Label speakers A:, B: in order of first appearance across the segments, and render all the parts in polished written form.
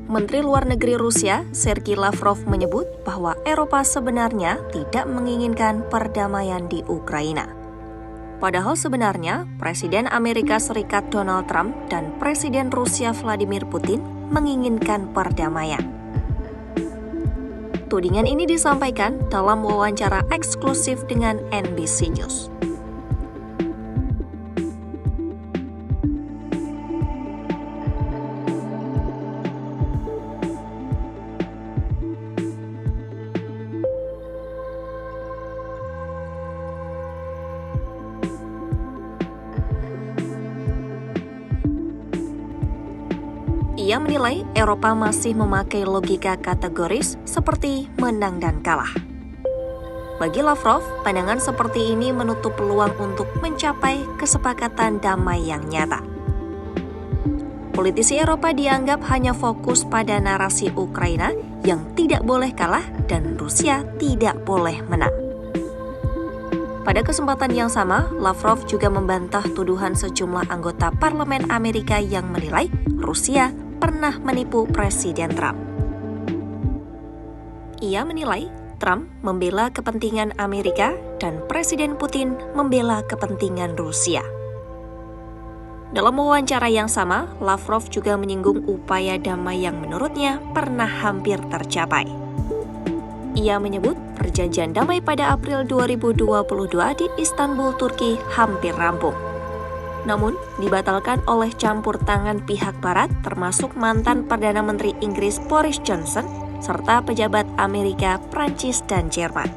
A: Menteri Luar Negeri Rusia, Sergei Lavrov menyebut bahwa Eropa sebenarnya tidak menginginkan perdamaian di Ukraina. Padahal sebenarnya, Presiden Amerika Serikat Donald Trump dan Presiden Rusia Vladimir Putin menginginkan perdamaian. Tudingan ini disampaikan dalam wawancara eksklusif dengan NBC News. Ia menilai Eropa masih memakai logika kategoris seperti menang dan kalah. Bagi Lavrov, pandangan seperti ini menutup peluang untuk mencapai kesepakatan damai yang nyata. Politisi Eropa dianggap hanya fokus pada narasi Ukraina yang tidak boleh kalah dan Rusia tidak boleh menang. Pada kesempatan yang sama, Lavrov juga membantah tuduhan sejumlah anggota parlemen Amerika yang menilai Rusia pernah menipu Presiden Trump. Ia menilai Trump membela kepentingan Amerika dan Presiden Putin membela kepentingan Rusia. Dalam wawancara yang sama, Lavrov juga menyinggung upaya damai yang menurutnya pernah hampir tercapai. Ia menyebut perjanjian damai pada April 2022 di Istanbul, Turki hampir rampung. Namun, dibatalkan oleh campur tangan pihak barat termasuk mantan Perdana Menteri Inggris Boris Johnson serta pejabat Amerika, Prancis, dan Jerman.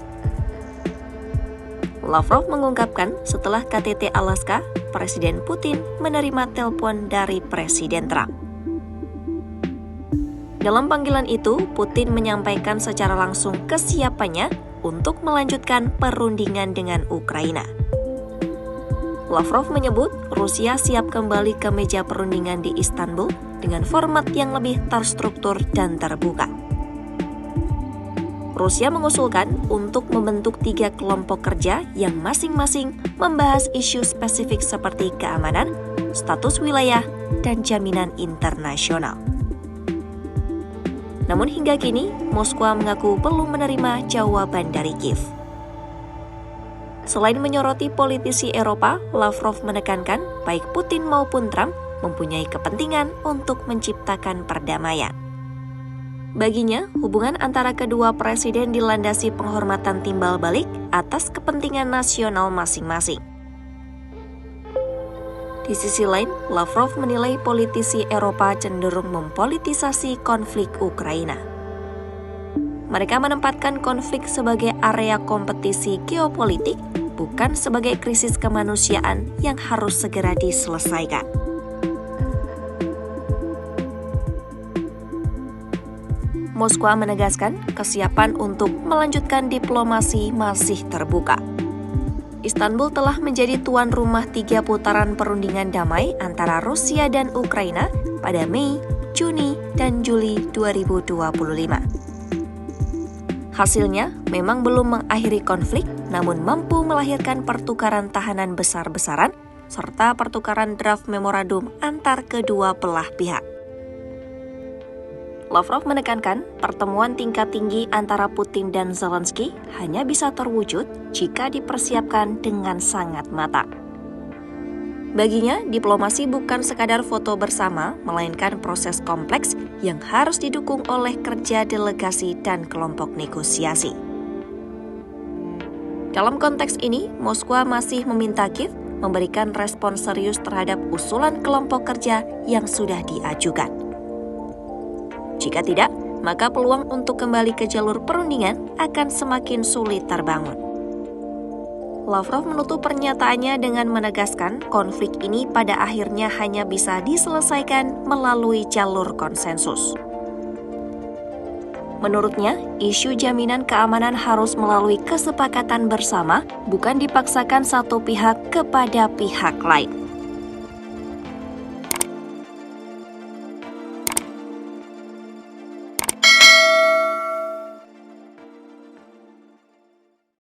A: Lavrov mengungkapkan setelah KTT Alaska, Presiden Putin menerima telepon dari Presiden Trump. Dalam panggilan itu, Putin menyampaikan secara langsung kesiapannya untuk melanjutkan perundingan dengan Ukraina. Lavrov menyebut Rusia siap kembali ke meja perundingan di Istanbul dengan format yang lebih terstruktur dan terbuka. Rusia mengusulkan untuk membentuk 3 kelompok kerja yang masing-masing membahas isu spesifik seperti keamanan, status wilayah, dan jaminan internasional. Namun hingga kini, Moskwa mengaku belum menerima jawaban dari Kiev. Selain menyoroti politisi Eropa, Lavrov menekankan baik Putin maupun Trump mempunyai kepentingan untuk menciptakan perdamaian. Baginya, hubungan antara kedua presiden dilandasi penghormatan timbal balik atas kepentingan nasional masing-masing. Di sisi lain, Lavrov menilai politisi Eropa cenderung mempolitisasi konflik Ukraina. Mereka menempatkan konflik sebagai area kompetisi geopolitik, bukan sebagai krisis kemanusiaan yang harus segera diselesaikan. Moskwa menegaskan kesiapan untuk melanjutkan diplomasi masih terbuka. Istanbul telah menjadi tuan rumah 3 putaran perundingan damai antara Rusia dan Ukraina pada Mei, Juni, dan Juli 2025. Hasilnya memang belum mengakhiri konflik, namun mampu melahirkan pertukaran tahanan besar-besaran serta pertukaran draft memorandum antar kedua belah pihak. Lavrov menekankan pertemuan tingkat tinggi antara Putin dan Zelensky hanya bisa terwujud jika dipersiapkan dengan sangat matang. Baginya, diplomasi bukan sekadar foto bersama, melainkan proses kompleks yang harus didukung oleh kerja delegasi dan kelompok negosiasi. Dalam konteks ini, Moskwa masih meminta Kiev memberikan respon serius terhadap usulan kelompok kerja yang sudah diajukan. Jika tidak, maka peluang untuk kembali ke jalur perundingan akan semakin sulit terbangun. Lavrov menutup pernyataannya dengan menegaskan konflik ini pada akhirnya hanya bisa diselesaikan melalui jalur konsensus. Menurutnya, isu jaminan keamanan harus melalui kesepakatan bersama, bukan dipaksakan satu pihak kepada pihak lain.